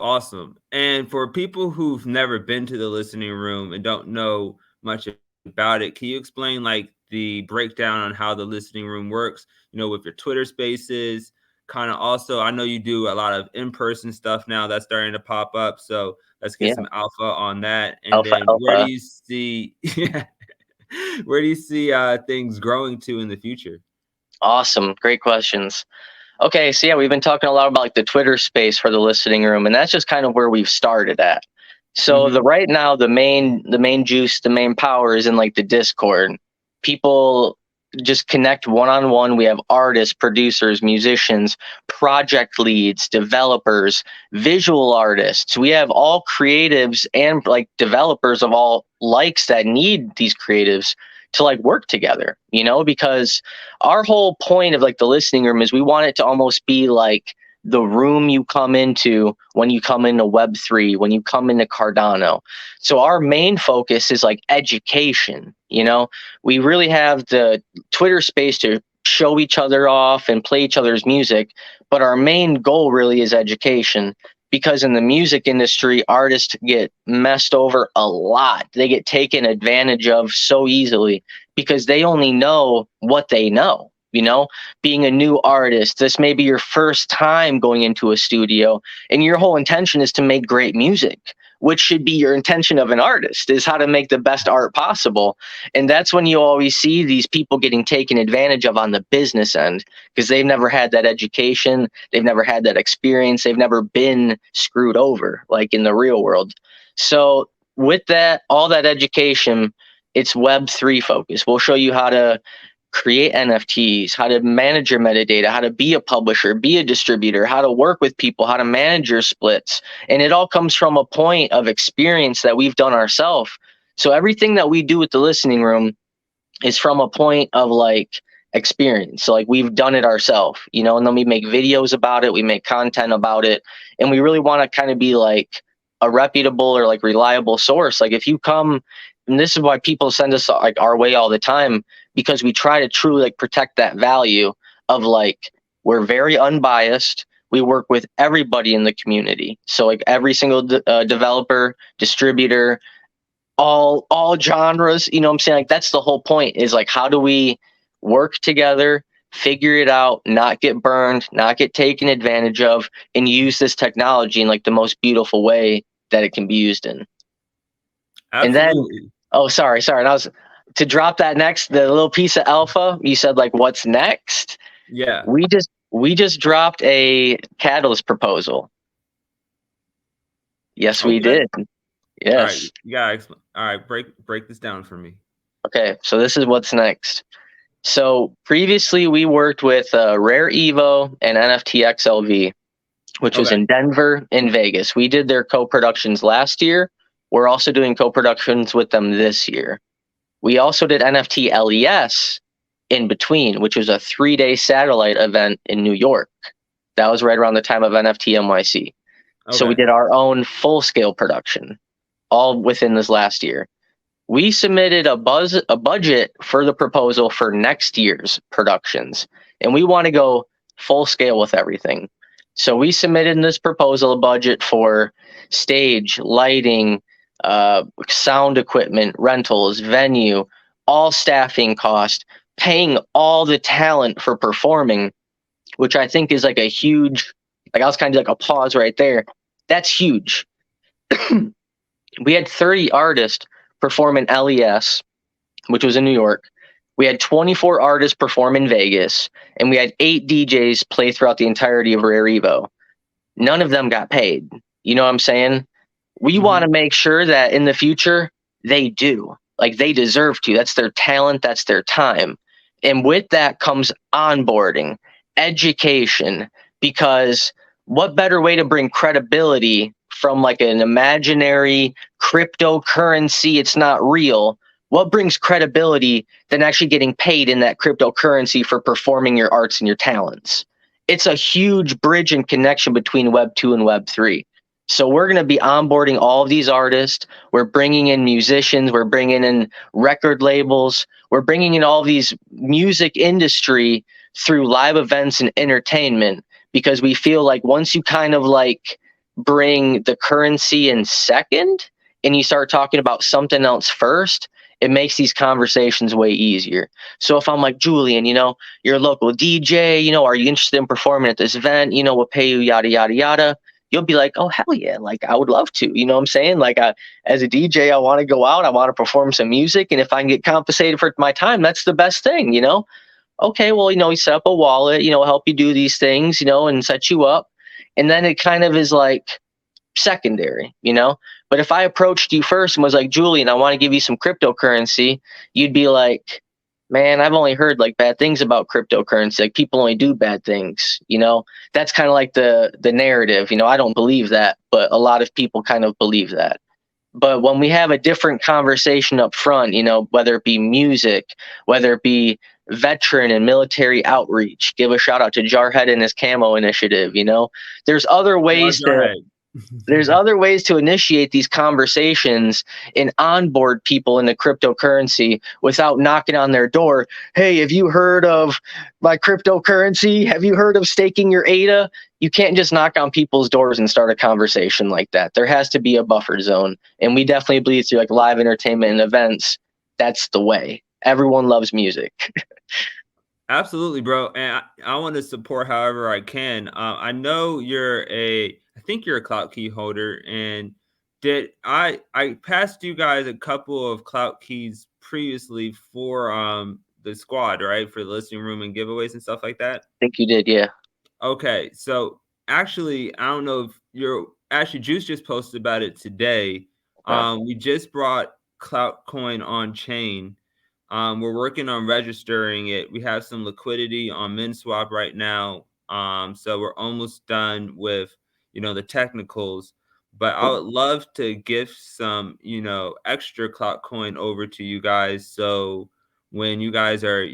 Awesome. And for people who've never been to the listening room and don't know much about it, can you explain like the breakdown on how the listening room works, with your Twitter spaces? Kind of also, I know you do a lot of in-person stuff now that's starting to pop up. So let's get Yeah. some alpha on that. And Alpha, then where do alpha. you see where do you see things growing to in the future? Awesome. Great questions. Okay, so yeah, we've been talking a lot about like the Twitter space for the listening room, and that's just kind of where we've started at. So the Mm-hmm. right now the main juice, the main power is in like the Discord. People just connect one on one. We have artists, producers, musicians, project leads, developers, visual artists. We have all creatives and like developers of all likes that need these creatives to like work together, because our whole point of like the listening room is we want it to almost be like the room you come into when you come into Web3, when you come into Cardano. So our main focus is like education. We really have the Twitter space to show each other off and play each other's music, but our main goal really is education. Because in the music industry, artists get messed over a lot. They get taken advantage of so easily because they only know what they know. Being a new artist, this may be your first time going into a studio, and your whole intention is to make great music, which should be your intention of an artist, is how to make the best art possible. And that's when you always see these people getting taken advantage of on the business end because they've never had that education, they've never had that experience, they've never been screwed over like in the real world. So with that, all that education, it's Web3 focus. We'll show you how to create NFTs, how to manage your metadata, how to be a publisher, be a distributor, how to work with people, how to manage your splits. And it all comes from a point of experience that we've done ourselves. So everything that we do with the listening room is from a point of like experience. So like we've done it ourselves, and then we make videos about it, we make content about it, and we really want to kind of be like a reputable or like reliable source. Like if you come, and this is why people send us like our way all the time, because we try to truly like protect that value of like we're very unbiased. We work with everybody in the community. So like every single developer, distributor, all genres, what I'm saying? Like that's the whole point, is like how do we work together, figure it out, not get burned, not get taken advantage of, and use this technology in like the most beautiful way that it can be used in. And then, Absolutely. oh, sorry. And I was to drop that next, the little piece of alpha. You said like, what's next? Yeah. We just dropped a catalyst proposal. Yes, we Okay. did. All right. Yes. You gotta explain. All right. Break this down for me. Okay. So this is what's next. So previously we worked with Rare Evo and NFT XLV, which was Okay. in Denver and Vegas. We did their co-productions last year. We're also doing co-productions with them this year. We also did NFT LES in between, which was a 3-day satellite event in New York. That was right around the time of NFT NYC. So we Okay. did our own full-scale production, all within this last year. We submitted a budget for the proposal for next year's productions, and we want to go full scale with everything. So we submitted in this proposal a budget for stage, lighting, sound equipment, rentals, venue, all staffing cost, paying all the talent for performing, which I think is like a huge, like I was kind of like a pause right there. That's huge. We had 30 artists perform in LES, which was in New York. We had 24 artists perform in Vegas, and we had 8 DJs play throughout the entirety of Rare Evo. None of them got paid. You know what I'm saying? We want to Hmm. make sure that in the future they do. Like they deserve to. That's their talent, that's their time. And with that comes onboarding, education, because what better way to bring credibility from like an imaginary cryptocurrency, it's not real. What brings credibility than actually getting paid in that cryptocurrency for performing your arts and your talents? It's a huge bridge and connection between Web 2 and Web 3. So we're going to be onboarding all of these artists. We're bringing in musicians. We're bringing in record labels. We're bringing in all these music industry through live events and entertainment, because we feel like once you kind of like bring the currency in second and you start talking about something else first, it makes these conversations way easier. So if I'm like, Julian, you're a local DJ, are you interested in performing at this event? We'll pay you, yada, yada, yada. You'll be like, oh, hell yeah. Like, I would love to. You know what I'm saying? Like, as a DJ, I want to go out, I want to perform some music. And if I can get compensated for my time, that's the best thing. Okay, well, we set up a wallet, help you do these things, and set you up. And then it kind of is like secondary. But if I approached you first and was like, Julian, I want to give you some cryptocurrency, you'd be like, man, I've only heard like bad things about cryptocurrency. Like people only do bad things. That's kind of like the narrative. I don't believe that, but a lot of people kind of believe that. But when we have a different conversation up front, whether it be music, whether it be veteran and military outreach, give a shout out to Jarhead and his camo initiative. There's other ways to there's other ways to initiate these conversations and onboard people into cryptocurrency without knocking on their door. Hey, have you heard of my cryptocurrency? Have you heard of staking your ADA? You can't just knock on people's doors and start a conversation like that. There has to be a buffer zone. And we definitely believe through like live entertainment and events, that's the way. Everyone loves music. Absolutely, bro. And I want to support however I can. I know I think you're a clout key holder, and I passed you guys a couple of clout keys previously for the squad, right? For the listening room and giveaways and stuff like that. I think you did, yeah. Okay, so actually, I don't know if Juice just posted about it today. We just brought Clout Coin on chain. We're working on registering it. We have some liquidity on MinSwap right now. So we're almost done with, the technicals, but I would love to give some, extra Clout Coin over to you guys. So when you guys are,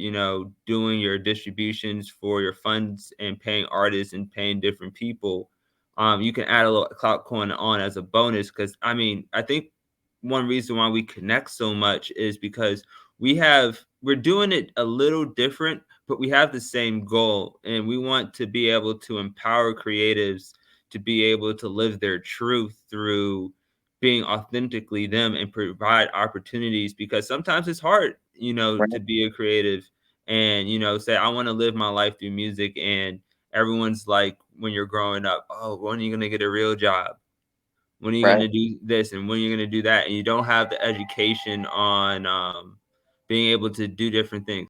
doing your distributions for your funds and paying artists and paying different people, you can add a little Clout Coin on as a bonus. Cause I think one reason why we connect so much is because we're doing it a little different, but we have the same goal, and we want to be able to empower creatives to be able to live their truth through being authentically them and provide opportunities, because sometimes it's hard, to be a creative and, say, I want to live my life through music. And everyone's like, when you're growing up, oh, when are you going to get a real job? When are you going to do this? And when are you going to do that? And you don't have the education on being able to do different things.